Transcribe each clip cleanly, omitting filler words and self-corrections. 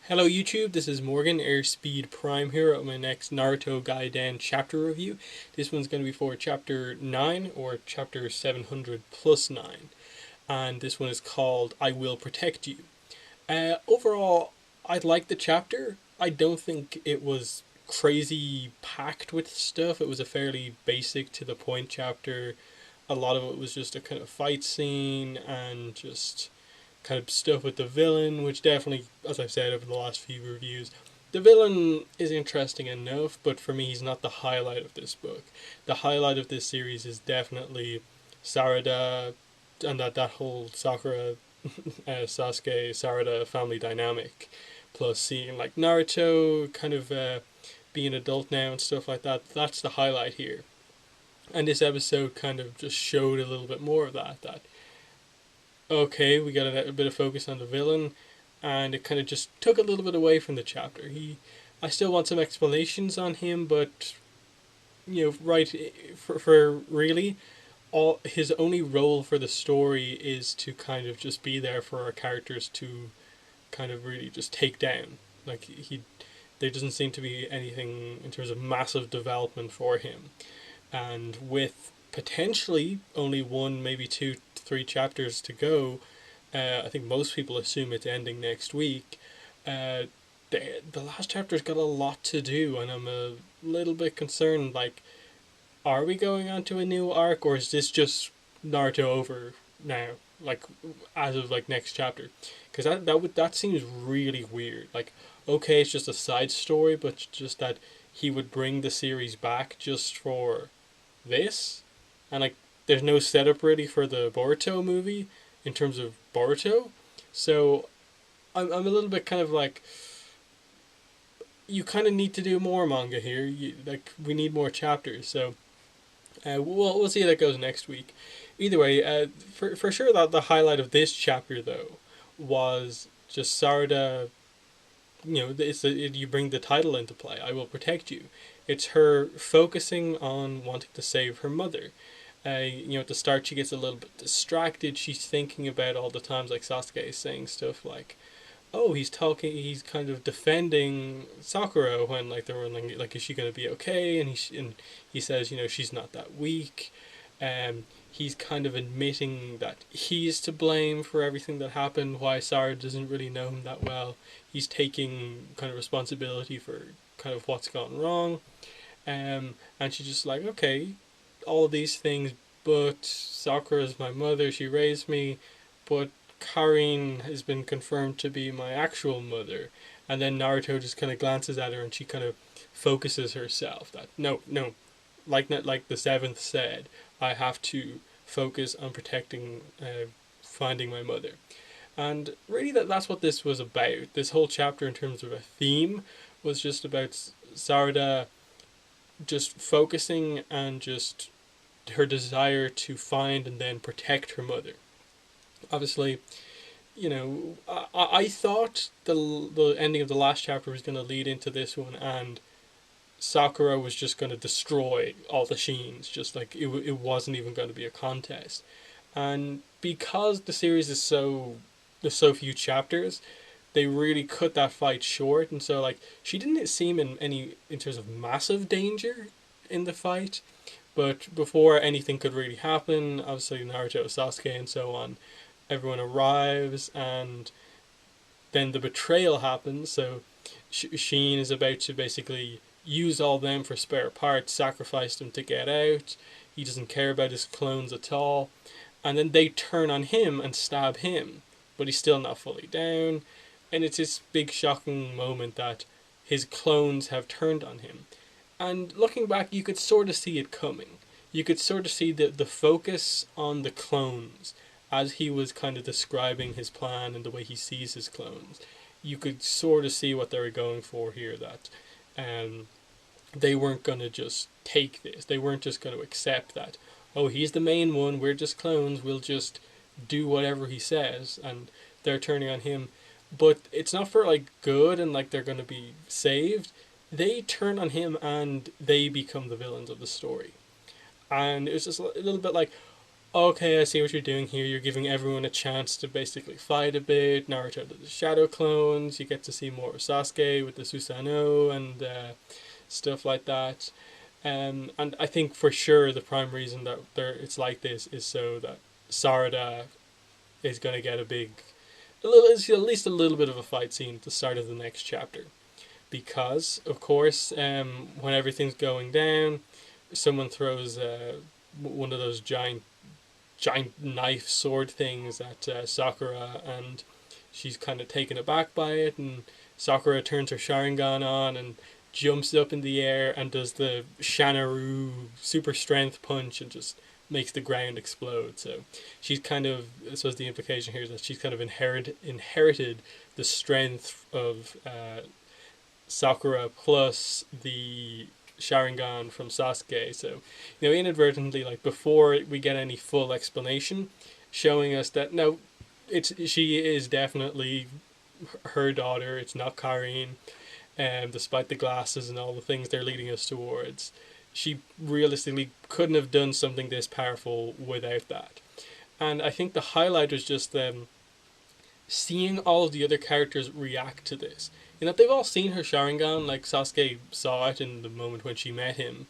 Hello YouTube, this is Morgan, Airspeed Prime here at my next Naruto Gaiden chapter review. This one's going to be for chapter 9 or chapter 700 plus 9. And this one is called I Will Protect You. Overall, I like the chapter. I don't think it was crazy packed with stuff. It was a fairly basic to the point chapter. A lot of it was just a kind of fight scene and just kind of stuff with the villain, which definitely, as I've said over the last few reviews, the villain is interesting enough, but for me, he's not the highlight of this book. The highlight of this series is definitely Sarada and that whole Sakura, Sasuke, Sarada family dynamic. Plus, seeing like Naruto kind of be an adult now and stuff like that. That's the highlight here. And this episode kind of just showed a little bit more of that. That okay, we got a bit of focus on the villain, and it kind of just took a little bit away from the chapter. I still want some explanations on him, but right for really, all his only role for the story is to kind of just be there for our characters to kind of really just take down. Like there doesn't seem to be anything in terms of massive development for him, and with potentially only one, maybe two, three chapters to go. I think most people assume it's ending next week. Uh, the last chapter's got a lot to do, and I'm a little bit concerned. Like, are we going on to a new arc, or is this just Naruto over now? Like, as of like next chapter, because that seems really weird. Like, okay, it's just a side story, but just that he would bring the series back just for this, and like there's no setup ready for the Boruto movie in terms of Boruto, so I'm a little bit kind of like, you kind of need to do more manga here. Like we need more chapters, so we'll see how that goes next week. Either way, for sure that the highlight of this chapter though was just Sarada. You bring the title into play. I will protect you. It's her focusing on wanting to save her mother. At the start she gets a little bit distracted. She's thinking about all the times like Sasuke is saying stuff like, "Oh, he's kind of defending Sakura when like they're like, is she gonna be okay?" And he says, she's not that weak. He's kind of admitting that he's to blame for everything that happened. Why Sarah doesn't really know him that well. He's taking kind of responsibility for kind of what's gone wrong. And she's just like, okay, all of these things, but Sakura is my mother. She raised me, but Karin has been confirmed to be my actual mother. And then Naruto just kind of glances at her, and she kind of focuses herself. That no, like the seventh said, I have to focus on protecting, finding my mother. And really, that's what this was about. This whole chapter, in terms of a theme, was just about Sarada just focusing and just her desire to find and then protect her mother. Obviously, I thought the ending of the last chapter was going to lead into this one, and Sakura was just going to destroy all the Sheens, just like it wasn't even going to be a contest. And because the series is there's so few chapters, they really cut that fight short, and so like she didn't seem in terms of massive danger in the fight, but before anything could really happen, obviously Naruto, Sasuke, and so on, everyone arrives, and then the betrayal happens. So Sheen is about to basically use all them for spare parts, sacrifice them to get out. He doesn't care about his clones at all, and then they turn on him and stab him, but he's still not fully down. And it's this big shocking moment that his clones have turned on him. And looking back, you could sort of see it coming. You could sort of see the focus on the clones as he was kind of describing his plan and the way he sees his clones. You could sort of see what they were going for here, that they weren't going to just take this. They weren't just going to accept that, oh, he's the main one, we're just clones, we'll just do whatever he says, and they're turning on him. But it's not for like good and like they're going to be saved. They turn on him and they become the villains of the story. And it was just a little bit like, okay, I see what you're doing here. You're giving everyone a chance to basically fight a bit. Naruto does the shadow clones. You get to see more of Sasuke with the Susanoo and stuff like that. And I think for sure the prime reason that it's like this is so that Sarada is going to get at least a little bit of a fight scene at the start of the next chapter. Because, of course, when everything's going down, someone throws one of those giant knife sword things at Sakura, and she's kind of taken aback by it, and Sakura turns her Sharingan on and jumps up in the air and does the Shanaru super strength punch and just makes the ground explode. So she's kind of, I suppose the implication here is that she's kind of inherited the strength of Sakura plus the Sharingan from Sasuke. So, inadvertently, like before we get any full explanation, showing us that no, she is definitely her daughter. It's not Karin, despite the glasses and all the things they're leading us towards. She realistically couldn't have done something this powerful without that. And I think the highlight was just them seeing all of the other characters react to this. They've all seen her Sharingan, like Sasuke saw it in the moment when she met him.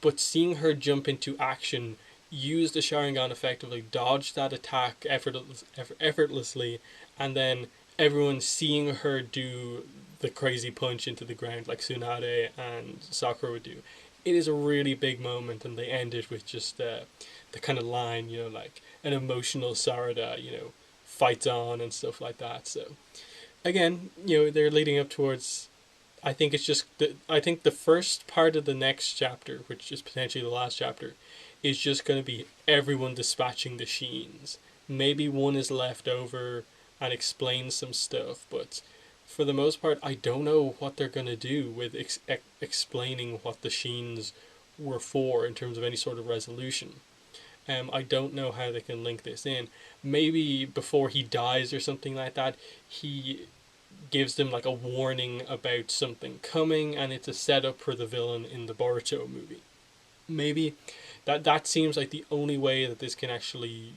But seeing her jump into action, use the Sharingan effectively, dodge that attack effortlessly, and then everyone seeing her do the crazy punch into the ground like Tsunade and Sakura would do. It is a really big moment, and they end it with just the kind of line, like an emotional Sarada, fights on and stuff like that. So again, they're leading up towards. I think it's just. I think the first part of the next chapter, which is potentially the last chapter, is just going to be everyone dispatching the Sheens. Maybe one is left over and explains some stuff, but for the most part, I don't know what they're going to do with explaining what the Sheens were for in terms of any sort of resolution. I don't know how they can link this in. Maybe before he dies or something like that, he gives them like a warning about something coming, and it's a setup for the villain in the Boruto movie. Maybe that seems like the only way that this can actually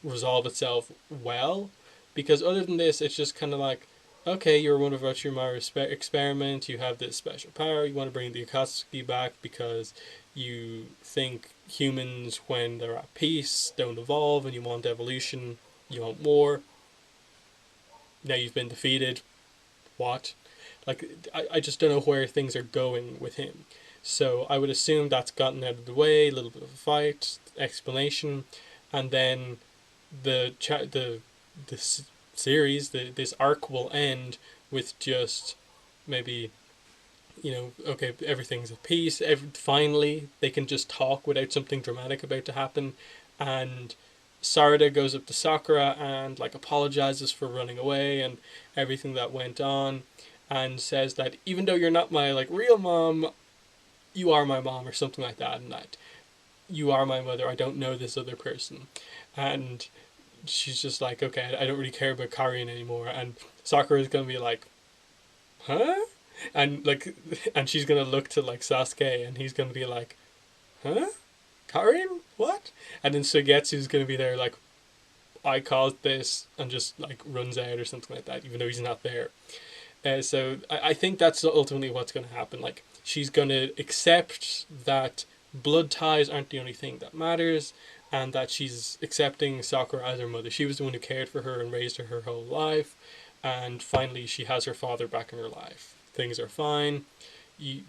resolve itself well, because other than this, it's just kind of like, okay, you're one of Orochimaru's experiment. You have this special power. You want to bring the Akatsuki back because you think humans, when they're at peace, don't evolve, and you want evolution. You want war. Now you've been defeated. What? Like, I just don't know where things are going with him. So I would assume that's gotten out of the way. A little bit of a fight, explanation, and then the series, this arc will end with just maybe, okay, everything's at peace. Finally, they can just talk without something dramatic about to happen, and Sarada goes up to Sakura and like apologizes for running away and everything that went on, and says that even though you're not my like real mom, you are my mom or something like that, and that you are my mother. I don't know this other person, and she's just like, okay, I don't really care about Karin anymore, and Sakura is gonna be like, huh? And like, and she's gonna look to like Sasuke, and he's gonna be like, huh? Karin? What? And then Suigetsu's gonna be there like, I caused this, and just like runs out or something like that, even though he's not there. So I think that's ultimately what's gonna happen. Like, she's gonna accept that blood ties aren't the only thing that matters, and that she's accepting Sakura as her mother. She was the one who cared for her and raised her whole life, and finally she has her father back in her life. Things are fine.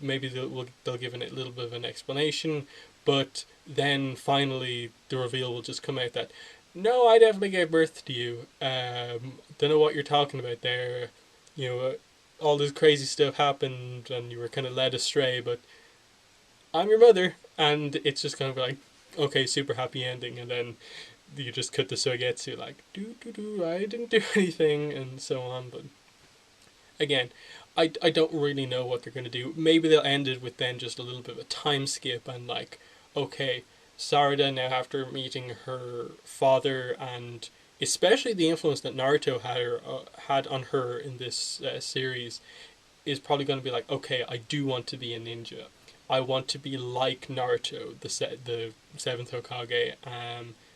Maybe they'll give it a little bit of an explanation, but then finally the reveal will just come out that no, I definitely gave birth to you. Don't know what you're talking about there. All this crazy stuff happened and you were kind of led astray, but I'm your mother. And it's just kind of like, okay, super happy ending. And then you just cut the Sogetsu like, I didn't do anything, and so on. But again, I don't really know what they're going to do. Maybe they'll end it with then just a little bit of a time skip and like, okay, Sarada now after meeting her father and especially the influence that Naruto had on her in this series is probably going to be like, okay, I do want to be a ninja. I want to be like Naruto, the seventh Hokage,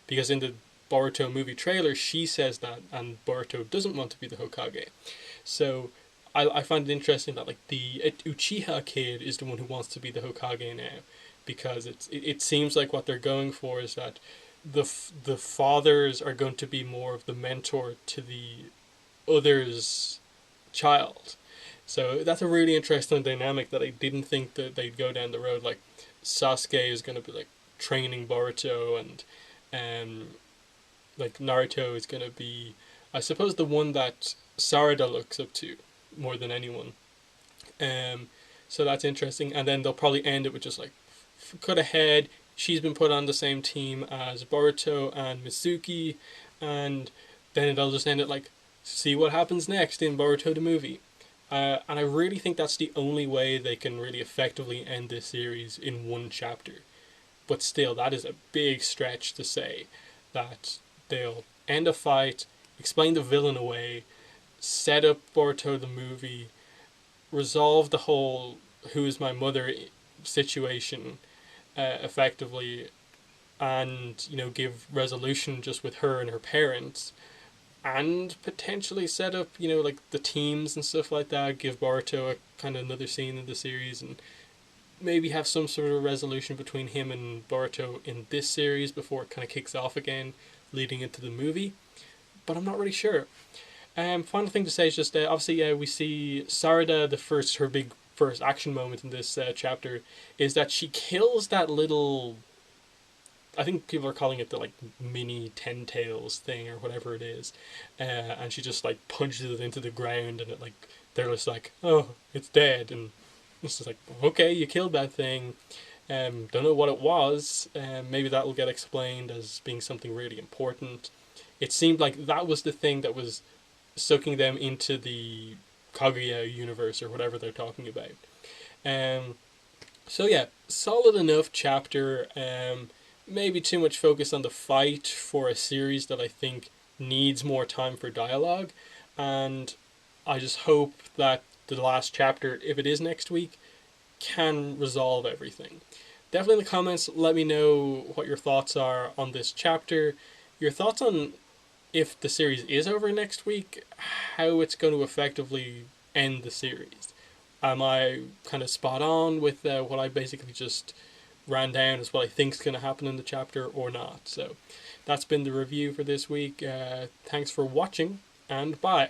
because in the Boruto movie trailer, she says that, and Boruto doesn't want to be the Hokage. So I find it interesting that like the Uchiha kid is the one who wants to be the Hokage now, because it seems like what they're going for is that the fathers are going to be more of the mentor to the other's child. So that's a really interesting dynamic that I didn't think that they'd go down the road. Like Sasuke is going to be like training Boruto, and um, like Naruto is going to be, I suppose, the one that Sarada looks up to more than anyone. Um, so that's interesting. And then they'll probably end it with just like cut ahead. She's been put on the same team as Boruto and Mitsuki, and then they'll just end it like, see what happens next in Boruto the movie. And I really think that's the only way they can really effectively end this series in one chapter. But still, that is a big stretch to say that they'll end a fight, explain the villain away, set up Boruto the movie, resolve the whole "who is my mother" situation effectively, and give resolution just with her and her parents, and potentially set up like the teams and stuff like that. Give Boruto a kind of another scene in the series, and maybe have some sort of resolution between him and Boruto in this series before it kind of kicks off again, leading into the movie. But I'm not really sure. Final thing to say is just obviously we see Sarada, her big first action moment in this chapter is that she kills that little, I think people are calling it the like mini ten tails thing or whatever it is, and she just like punches it into the ground, and it like they're just like, oh, it's dead, and it's just like, okay, you killed that thing. Don't know what it was. Maybe that will get explained as being something really important. It seemed like that was the thing that was sucking them into the Kaguya universe or whatever they're talking about. Um, so yeah, solid enough chapter. Maybe too much focus on the fight for a series that I think needs more time for dialogue, and I just hope that the last chapter, if it is next week, can resolve everything. Definitely in the comments, let me know what your thoughts are on this chapter, your thoughts on if the series is over next week, how it's going to effectively end the series. Am I kind of spot on with what I basically just ran down as what I think is going to happen in the chapter or not? So that's been the review for this week. Thanks for watching, and bye.